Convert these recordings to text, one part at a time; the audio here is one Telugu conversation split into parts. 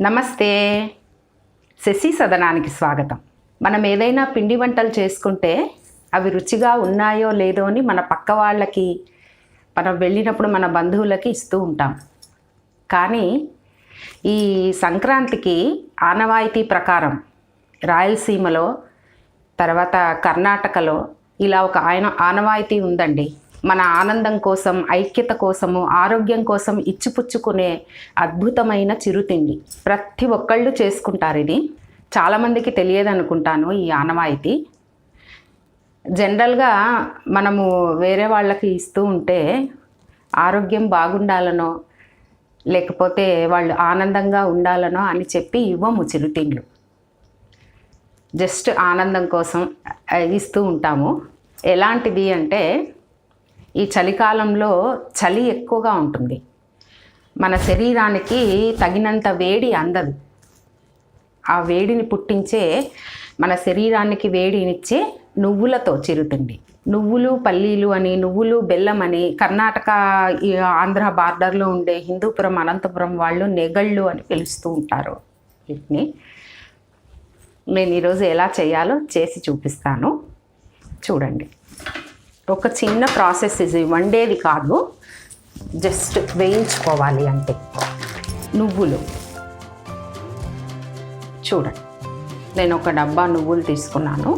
నమస్తే. శశి సదనానికి స్వాగతం. మనం ఏదైనా పిండి వంటలు చేసుకుంటే అవి రుచిగా ఉన్నాయో లేదో అని మన పక్క వాళ్ళకి, మనం వెళ్ళినప్పుడు మన బంధువులకి ఇస్తూ ఉంటాం. కానీ ఈ సంక్రాంతికి ఆనవాయితీ ప్రకారం రాయలసీమలో, తర్వాత కర్ణాటకలో ఇలా ఒక ఆనవాయితీ ఉందండి. మన ఆనందం కోసం, ఐక్యత కోసము, ఆరోగ్యం కోసం ఇచ్చిపుచ్చుకునే అద్భుతమైన చిరుతిండి. ప్రతి ఒక్కళ్ళు చేసుకుంటారు. ఇది చాలామందికి తెలియదు అనుకుంటాను ఈ ఆనవాయితీ. జనరల్గా మనము వేరే వాళ్ళకి ఇస్తూ ఉంటే ఆరోగ్యం బాగుండాలనో, లేకపోతే వాళ్ళు ఆనందంగా ఉండాలనో అని చెప్పి ఇవ్వము చిరుతిండ్లు. జస్ట్ ఆనందం కోసం ఇస్తూ ఉంటాము. ఎలాంటిది అంటే, ఈ చలికాలంలో చలి ఎక్కువగా ఉంటుంది. మన శరీరానికి తగినంత వేడి అందదు. ఆ వేడిని పుట్టించే, మన శరీరానికి వేడినిచ్చే నువ్వులతో చిరుతిండి. నువ్వులు పల్లీలు అని, నువ్వులు బెల్లం అని, కర్ణాటక ఆంధ్ర బార్డర్లో ఉండే హిందూపురం అనంతపురం వాళ్ళు నెగళ్ళు అని పిలుస్తూ ఉంటారు వీటిని. నేను ఈరోజు ఎలా చేయాలో చేసి చూపిస్తాను, చూడండి. ఒక చిన్న ప్రాసెస్ ఇది, వండేది కాదు, జస్ట్ వేయించుకోవాలి అంతే. నువ్వులు చూడండి, నేను ఒక డబ్బా నువ్వులు తీసుకున్నాను.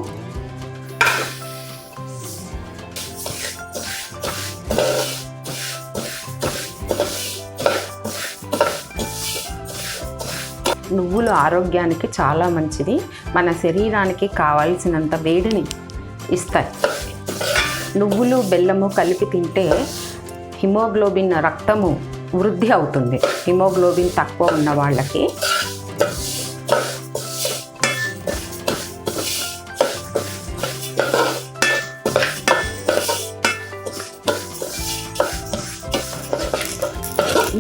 నువ్వులు ఆరోగ్యానికి చాలా మంచిది. మన శరీరానికి కావాల్సినంత వేడిని ఇస్తాయి. నువ్వులు బెల్లము కలిపి తింటే హిమోగ్లోబిన్, రక్తము వృద్ధి అవుతుంది. హిమోగ్లోబిన్ తక్కువ ఉన్న వాళ్ళకి.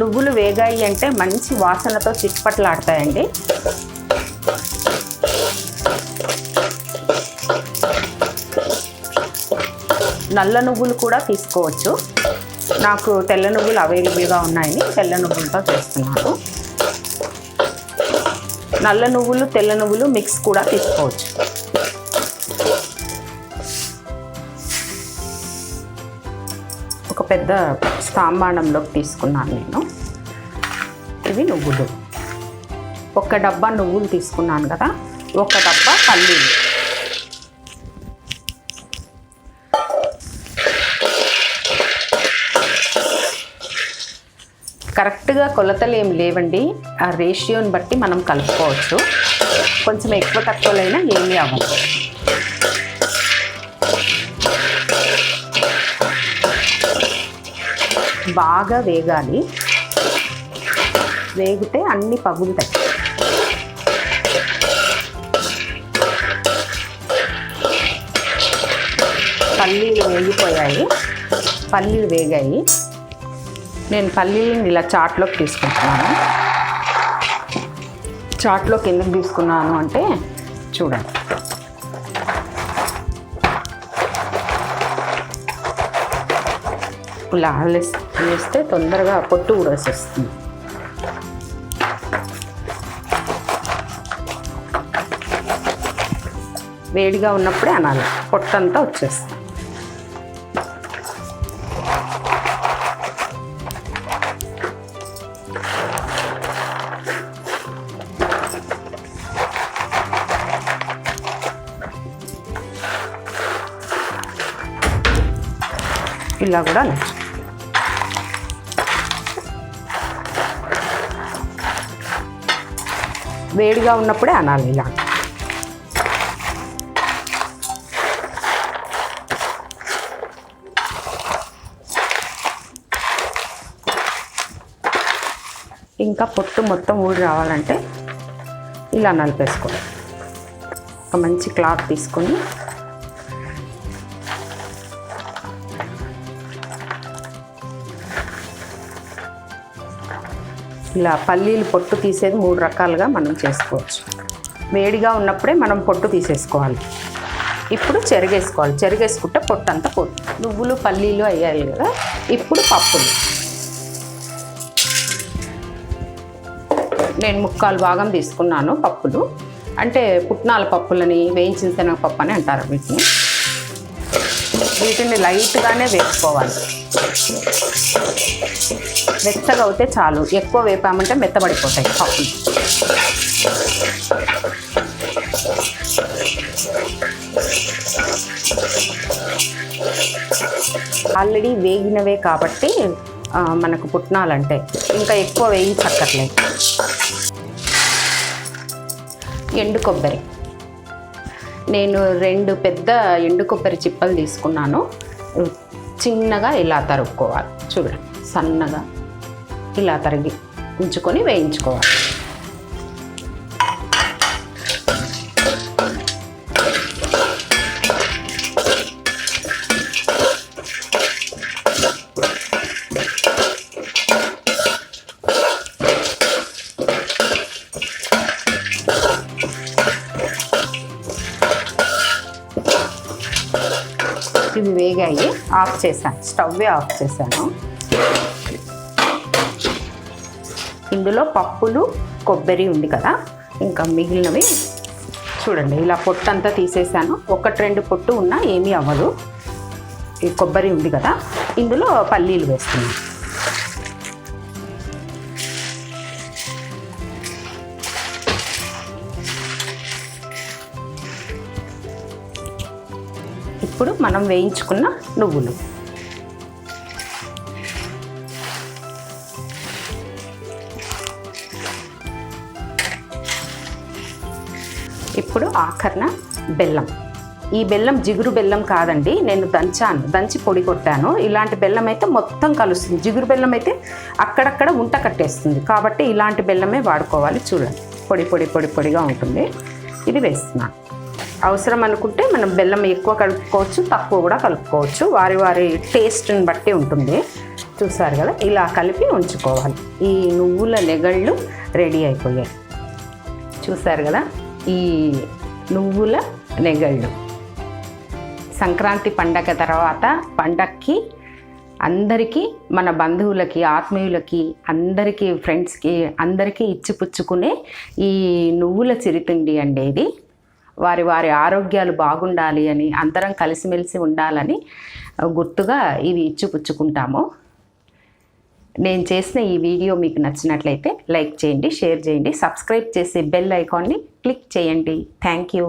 నువ్వులు వేగాయి అంటే మంచి వాసనతో చిట్పట్లాడతాయండి. నల్ల నువ్వులు కూడా తీసుకోవచ్చు. నాకు తెల్ల నువ్వులు అవైలబుల్గా ఉన్నాయని తెల్ల నువ్వులతో చేస్తున్నాను. నల్ల నువ్వులు, తెల్ల నువ్వులు మిక్స్ కూడా తీసుకోవచ్చు. ఒక పెద్ద తాంబాణంలోకి తీసుకున్నాను నేను. ఇవి నువ్వులు. ఒక డబ్బా నువ్వులు తీసుకున్నాను కదా, ఒక డబ్బా పల్లీలు. కరెక్ట్గా కొలతలు ఏం లేవండి, ఆ రేషియోని బట్టి మనం కలుపుకోవచ్చు. కొంచెం ఎక్కువ తక్కువలైనా ఏమీ అవ్వదు. బాగా వేగాలి, వేగితే అన్నీ పగులుతాయి. పల్లీలు వేగిపోయాయి, పల్లీలు వేగాయి. నేను పల్లీలను ఇలా చాట్లోకి తీసుకుంటున్నాను. చాట్లోకి ఎందుకు తీసుకున్నాను అంటే, చూడండి, ఇలా వేస్తే తొందరగా పొట్టు కూడా వచ్చేస్తుంది. వేడిగా ఉన్నప్పుడే అనాలి, పొట్టంతా వచ్చేస్తుంది. ఇలా కూడా వేడిగా ఉన్నప్పుడే అనాలి ఇలా. ఇంకా పొట్టు మొత్తం ఊడి రావాలంటే ఇలా నలిపేసుకోవాలి. ఒక మంచి క్లాత్ తీసుకొని ఇలా పల్లీలు పొట్టు తీసేది 3 రకాలుగా మనం చేసుకోవచ్చు. వేడిగా ఉన్నప్పుడే మనం పొట్టు తీసేసుకోవాలి. ఇప్పుడు చెరిగేసుకోవాలి. చెరిగేసుకుంటే పొట్టు అంతా పోతుంది. నువ్వులు పల్లీలు అయ్యాయి కదా, ఇప్పుడు పప్పులు. నేను 3/4 భాగం తీసుకున్నాను పప్పులు. అంటే పుట్నాల పప్పులని, వేయించిన శనగపప్పు అని అంటారు వీటిని. వీటిని లైట్గానే వేసుకోవాలి. మెత్తగా అవుతే చాలు, ఎక్కువ వేపామంటే మెత్తబడిపోతాయి పప్పులు. ఆల్రెడీ వేగినవే కాబట్టి మనకు పుట్నాలంటే ఇంకా ఎక్కువ వేయించక్కర్లేదు. ఎండు కొబ్బరి, నేను 2 పెద్ద ఎండు కొబ్బరి చిప్పలు తీసుకున్నాను. చిన్నగా ఇలా తరుక్కోవాలి. చూడండి, సన్నగా ఇలా తరిగి ఉంచుకొని వేయించుకోవాలి. ఇవి వేగాయి, ఆఫ్ చేశాను, స్టవ్వే ఆఫ్ చేశాను. ఇందులో పప్పులు, కొబ్బరి ఉంది కదా, ఇంకా మిగిలినవి చూడండి ఇలా పొట్టంతా తీసేసాను. 1-2 పొట్టు ఉన్నా ఏమీ అవ్వదు. ఈ కొబ్బరి ఉంది కదా, ఇందులో పల్లీలు వేస్తున్నాను. ఇప్పుడు మనం వేయించుకున్న నువ్వులు, ఇప్పుడు ఆఖరణ బెల్లం. ఈ బెల్లం జిగురు బెల్లం కాదండి, నేను దంచి పొడి కొట్టాను. ఇలాంటి బెల్లం అయితే మొత్తం కలుస్తుంది. జిగురు బెల్లం అయితే అక్కడక్కడ ఉంట కట్టేస్తుంది. కాబట్టి ఇలాంటి బెల్లమే వాడుకోవాలి. చూడండి, పొడిగా ఉంటుంది. ఇది వేస్తున్నాను. అవసరం అనుకుంటే మనం బెల్లం ఎక్కువ కలుపుకోవచ్చు, తక్కువ కూడా కలుపుకోవచ్చు. వారి టేస్ట్ని బట్టి ఉంటుంది. చూసారు కదా, ఇలా కలిపి ఉంచుకోవాలి. ఈ నువ్వుల నెగళ్ళు రెడీ అయిపోయాయి. చూసారు కదా, ఈ నువ్వుల నెగళ్ళు సంక్రాంతి పండగ తర్వాత పండగకి అందరికీ, మన బంధువులకి, ఆత్మీయులకి, అందరికీ, ఫ్రెండ్స్కి అందరికీ ఇచ్చిపుచ్చుకునే ఈ నువ్వుల చిరుతిండి అండి. ఇది వారి ఆరోగ్యాలు బాగుండాలి అని, అందరం కలిసిమెలిసి ఉండాలని గుర్తుగా ఇవి ఇచ్చిపుచ్చుకుంటాము. నేను చేసిన ఈ వీడియో మీకు నచ్చినట్లయితే లైక్ చేయండి, షేర్ చేయండి, సబ్స్క్రైబ్ చేసి బెల్ ఐకాన్ని క్లిక్ చేయండి. Thank you.